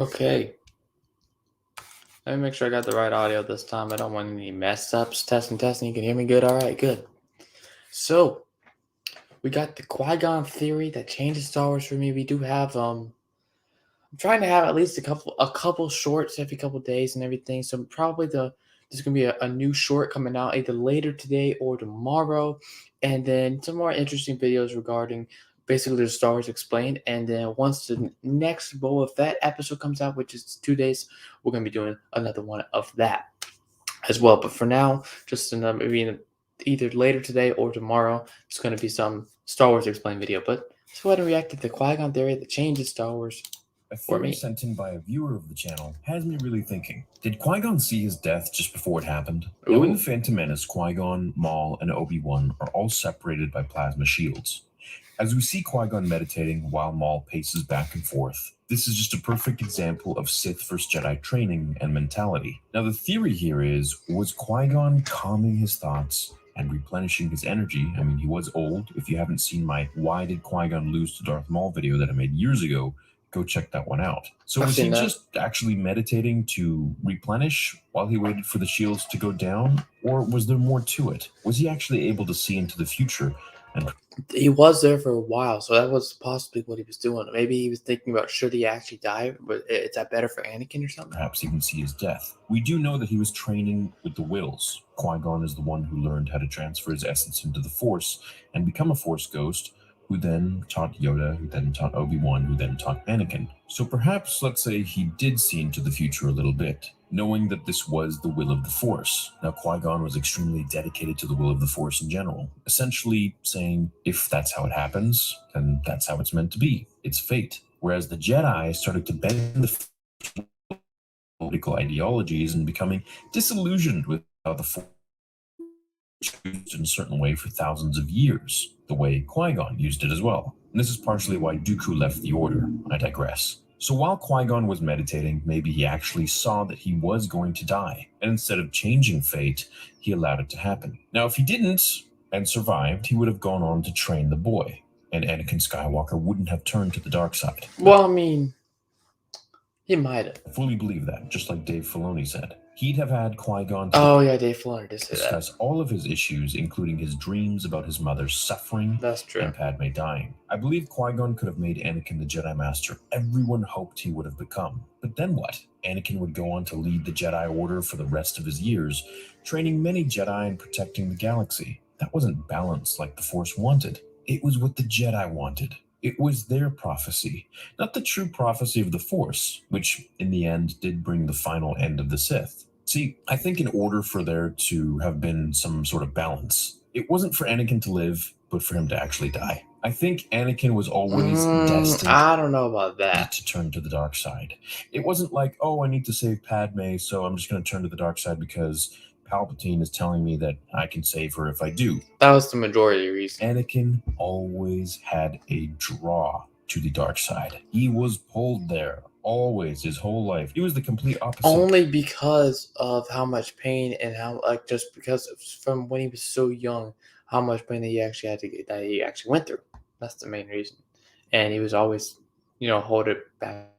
Okay, let me make sure I got the right audio this time. I don't want any mess ups. Testing. You can hear me good? All right, good. So, we got the Qui-Gon theory that changes Star Wars for me. We do have I'm trying to have at least a couple shorts every couple days and everything. So probably there's gonna be a new short coming out either later today or tomorrow, and then some more interesting videos regarding basically the Star Wars explained. And then once the next Boba Fett episode comes out, which is 2 days, we're gonna be doing another one of that as well. But for now, just maybe either later today or tomorrow, it's gonna be some Star Wars explained video. But let's go ahead and react to the Qui-Gon theory that changes Star Wars. A theory sent in by a viewer of the channel has me really thinking. Did Qui-Gon see his death just before it happened? Now, in The Phantom Menace, Qui-Gon, Maul, and Obi-Wan are all separated by plasma shields. As we see Qui-Gon meditating while Maul paces back and forth, this is just a perfect example of Sith vs. Jedi training and mentality. Now, the theory here is, was Qui-Gon calming his thoughts and replenishing his energy? I mean, he was old. If you haven't seen my Why Did Qui-Gon Lose to Darth Maul video that I made years ago, go check that one out. So was he just actually meditating to replenish while he waited for the shields to go down? Or was there more to it? Was he actually able to see into the future? And he was there for a while, so that was possibly what he was doing. Maybe he was thinking about should he actually die, but is that better for Anakin or something? Perhaps even see his death. We do know that he was training with the Wills. Qui-Gon is the one who learned how to transfer his essence into the Force and become a Force ghost, who then taught Yoda, who then taught Obi-Wan, who then taught Anakin. So perhaps, let's say, he did see into the future a little bit, knowing that this was the will of the Force. Now, Qui-Gon was extremely dedicated to the will of the Force in general, essentially saying, if that's how it happens, then that's how it's meant to be. It's fate. Whereas the Jedi started to bend the political ideologies and becoming disillusioned with how the Force used in a certain way for thousands of years, the way Qui-Gon used it as well. And this is partially why Dooku left the Order. I digress. So while Qui-Gon was meditating, maybe he actually saw that he was going to die, and instead of changing fate, he allowed it to happen. Now, if he didn't and survived, he would have gone on to train the boy, and Anakin Skywalker wouldn't have turned to the dark side. Well, I mean, he might have. I fully believe that, just like Dave Filoni said. He'd have had Qui-Gon Dave Filoni did say that. Discuss all of his issues, including his dreams about his mother's suffering and Padme dying. I believe Qui-Gon could have made Anakin the Jedi Master everyone hoped he would have become. But then what? Anakin would go on to lead the Jedi Order for the rest of his years, training many Jedi and protecting the galaxy. That wasn't balance like the Force wanted. It was what the Jedi wanted. It was their prophecy, not the true prophecy of the Force, which in the end did bring the final end of the Sith. See, I think in order for there to have been some sort of balance, it wasn't for Anakin to live, but for him to actually die. I think Anakin was always destined I don't know about that. To turn to the dark side. It wasn't like, oh, I need to save Padme, so I'm just going to turn to the dark side because Palpatine is telling me that I can save her if I do. That was the majority reason. Anakin always had a draw to the dark side. He was pulled there, always, his whole life. He was the complete opposite. Only because of how much pain and how, just because from when he was so young, how much pain that he actually went through. That's the main reason. And he was always, hold it back.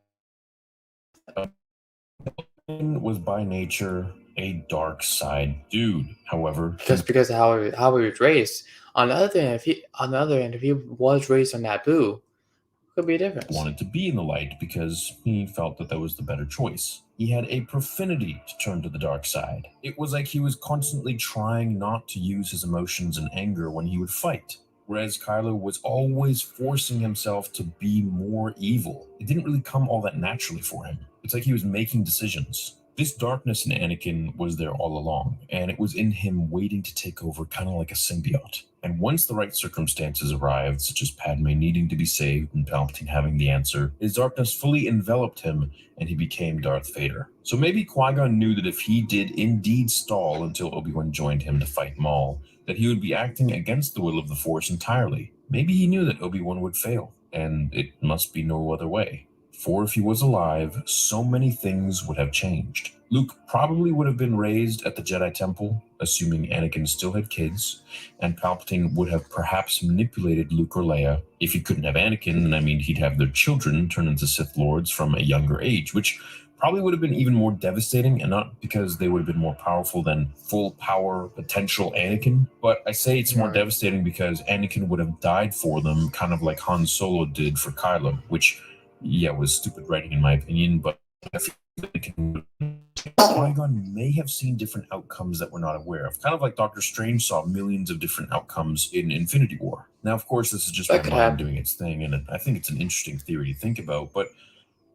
Was by nature a dark side dude. However, just because of how he was raised. On the other end, if he was raised on Naboo, could be a difference. Wanted to be in the light because he felt that was the better choice. He had a affinity to turn to the dark side. It was like he was constantly trying not to use his emotions and anger when he would fight. Whereas Kylo was always forcing himself to be more evil. It didn't really come all that naturally for him. It's like he was making decisions. This darkness in Anakin was there all along, and it was in him waiting to take over, kind of like a symbiote. And once the right circumstances arrived, such as Padme needing to be saved and Palpatine having the answer, his darkness fully enveloped him, and he became Darth Vader. So maybe Qui-Gon knew that if he did indeed stall until Obi-Wan joined him to fight Maul, that he would be acting against the will of the Force entirely. Maybe he knew that Obi-Wan would fail, and it must be no other way. For if he was alive, so many things would have changed. Luke probably would have been raised at the Jedi Temple, assuming Anakin still had kids, and Palpatine would have perhaps manipulated Luke or Leia. If he couldn't have Anakin, then I mean he'd have their children turn into Sith Lords from a younger age, which probably would have been even more devastating, and not because they would have been more powerful than full power potential Anakin, but I say it's more devastating because Anakin would have died for them, kind of like Han Solo did for Kylo, which, yeah, was stupid writing in my opinion, but I feel Qui-Gon may have seen different outcomes that we're not aware of, kind of like Doctor Strange saw millions of different outcomes in Infinity War. Now, of course, this is just my mind doing its thing, and I think it's an interesting theory to think about, but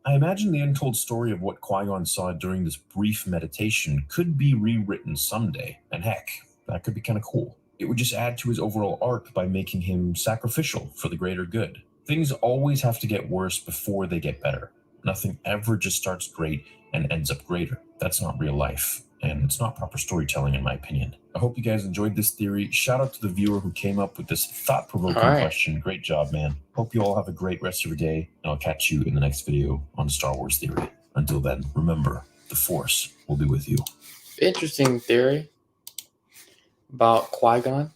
I imagine the untold story of what Qui-Gon saw during this brief meditation could be rewritten someday, and heck, that could be kind of cool. It would just add to his overall arc by making him sacrificial for the greater good. Things always have to get worse before they get better. Nothing ever just starts great and ends up greater. That's not real life, and it's not proper storytelling in my opinion. I hope you guys enjoyed this theory. Shout out to the viewer who came up with this thought-provoking question. Great job, man. Hope you all have a great rest of your day, and I'll catch you in the next video on Star Wars Theory. Until then, remember, the Force will be with you. Interesting theory about Qui-Gon.